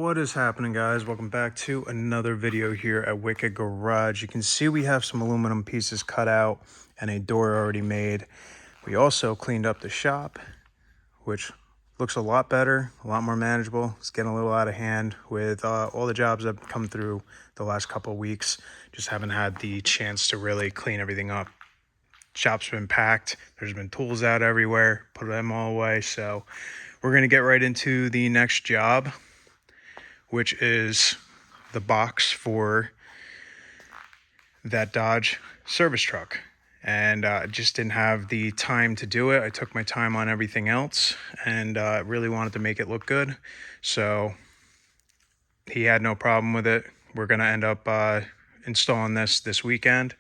What is happening, guys? Welcome back to another video here at Wicked Garage. You can see we have some aluminum pieces cut out and a door already made. We also cleaned up the shop, which looks a lot better, a lot more manageable. It's getting a little out of hand with all the jobs that have come through the last couple of weeks. Just haven't had the chance to really clean everything up. Shop's been packed. There's been tools out everywhere. Put them all away. So we're going to get right into the next job, which is the box for that Dodge service truck. And I just didn't have the time to do it. I took my time on everything else and really wanted to make it look good. So he had no problem with it. We're going to end up installing this weekend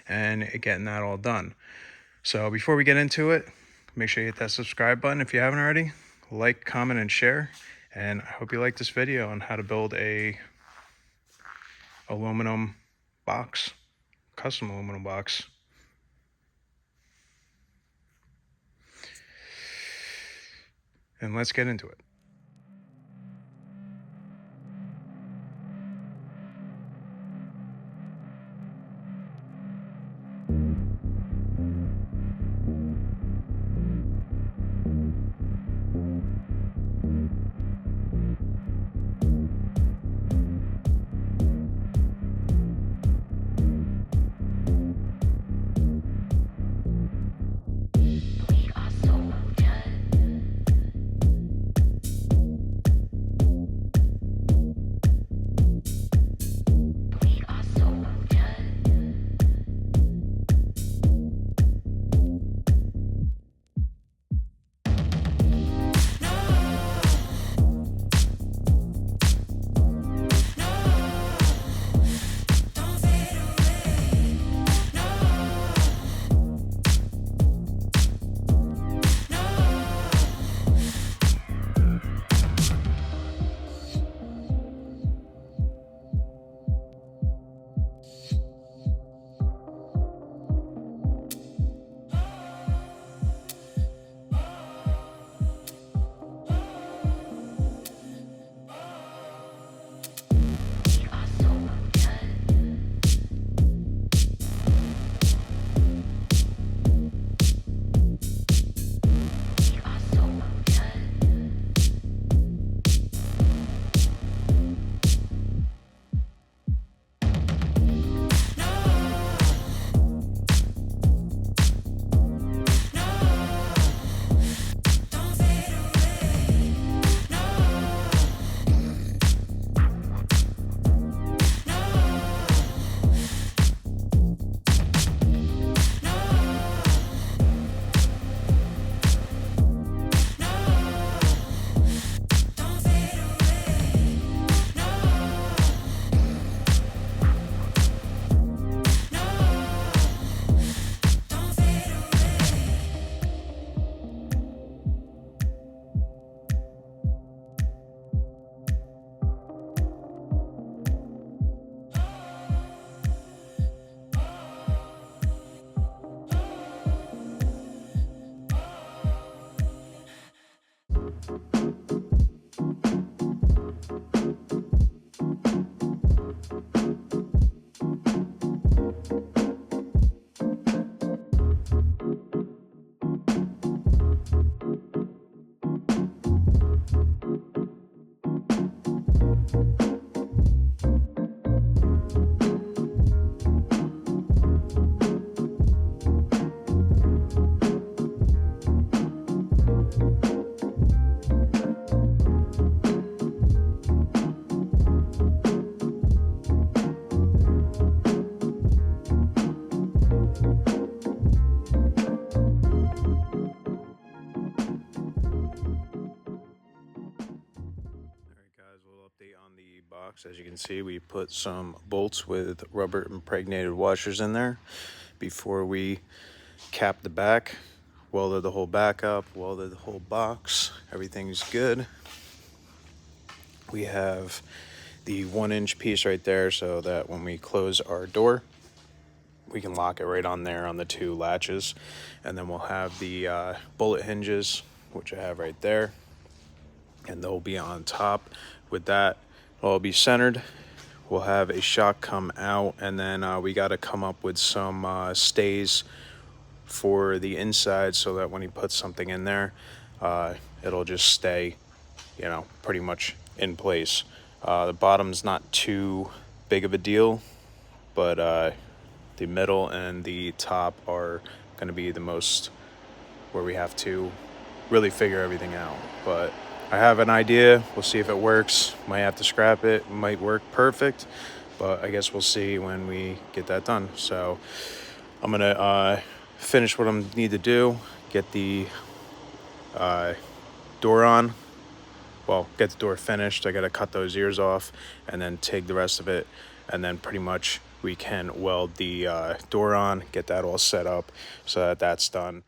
and getting that all done. So before we get into it, make sure you hit that subscribe button if you haven't already. Like, comment, and share. And I hope you like this video on how to build a aluminum box, custom aluminum box. And let's get into it. Box. As you can see, we put some bolts with rubber impregnated washers in there before we cap the back, welded the whole back up, welded the whole box. Everything's good. We have the 1-inch piece right there so that when we close our door, we can lock it right on there on the 2 latches. And then we'll have the bullet hinges, which I have right there, and they'll be on top with that. It'll all be centered. We'll have a shock come out, and then we got to come up with some stays for the inside so that when he puts something in there, it'll just stay, you know, pretty much in place. The bottom's not too big of a deal, but the middle and the top are going to be the most where we have to really figure everything out. But I have an idea. We'll see if it works. Might have to scrap it. Might work perfect, but I guess we'll see when we get that done. So I'm gonna finish what I need to do. Get the door on. Well, get the door finished. I gotta cut those ears off and then take the rest of it, and then pretty much we can weld the door on, get that all set up so that that's done.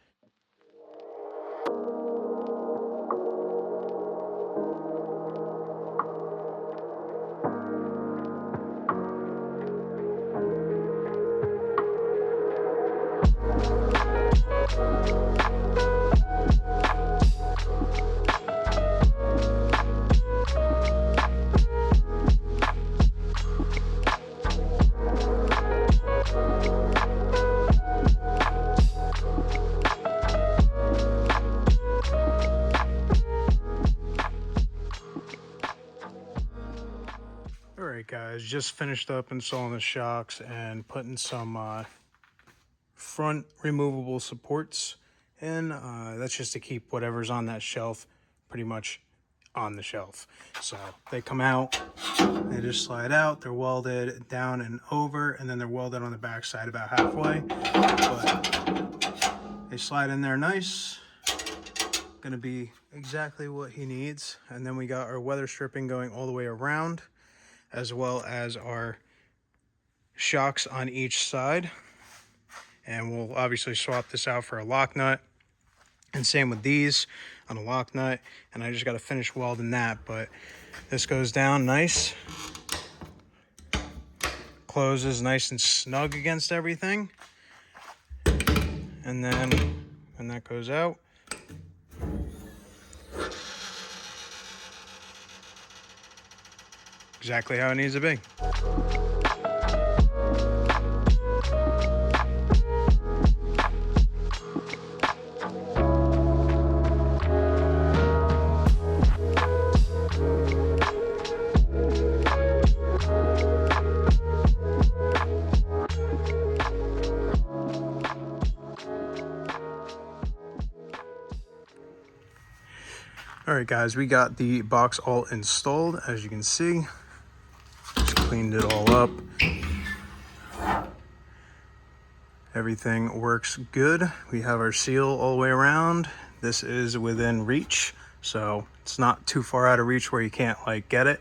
Alright guys, just finished up installing the shocks and putting some front removable supports in. That's just to keep whatever's on that shelf pretty much on the shelf. So they come out, they just slide out, they're welded down and over, and then they're welded on the back side about halfway. But they slide in there nice. Gonna be exactly what he needs. And then we got our weather stripping going all the way around, as well as our shocks on each side. And we'll obviously swap this out for a lock nut, and same with these on a lock nut. And I just got to finish welding that, but this goes down nice, closes nice and snug against everything, and then when that goes out, exactly how it needs to be. All right guys, we got the box all installed. As you can see, just cleaned it all up. Everything works good. We have our seal all the way around. This is within reach, so it's not too far out of reach where you can't like get it.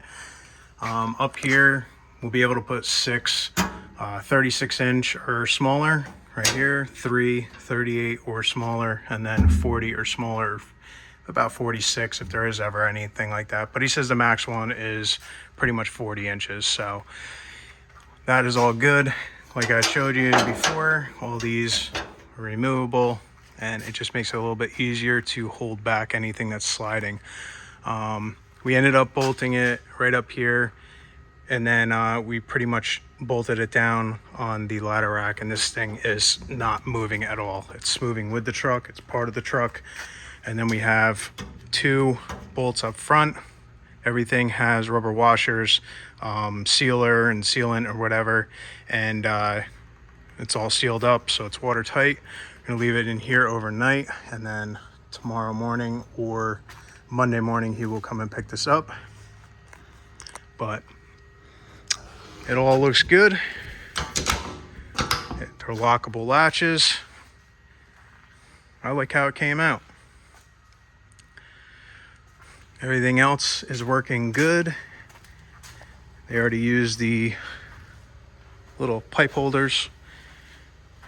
Up here, we'll be able to put 6 36-inch or smaller. Right here, 3 38 or smaller, and then 40 or smaller, about 46 if there is ever anything like that. But he says the max one is pretty much 40 inches. So that is all good. Like I showed you before, all these are removable, and it just makes it a little bit easier to hold back anything that's sliding. We ended up bolting it right up here, and then we pretty much bolted it down on the ladder rack, and this thing is not moving at all. It's moving with the truck. It's part of the truck. And then we have 2 bolts up front. Everything has rubber washers, sealer and sealant or whatever, and it's all sealed up, so it's watertight. We're gonna leave it in here overnight, and then tomorrow morning or Monday morning he will come and pick this up. But it all looks good. They're lockable latches. I like how it came out. Everything else is working good. They already used the little pipe holders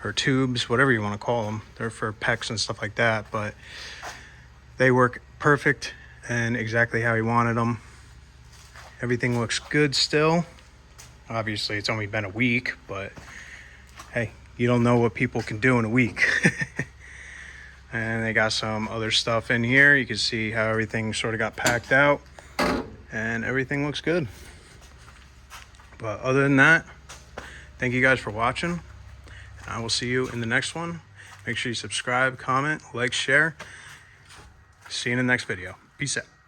or tubes, whatever you want to call them. They're for PEX and stuff like that, but they work perfect and exactly how he wanted them. Everything looks good still. Obviously, it's only been a week, but hey, you don't know what people can do in a week. And they got some other stuff in here. You can see how everything sort of got packed out, and everything looks good. But other than that, thank you guys for watching. And I will see you in the next one. Make sure you subscribe, comment, like, share. See you in the next video. Peace out.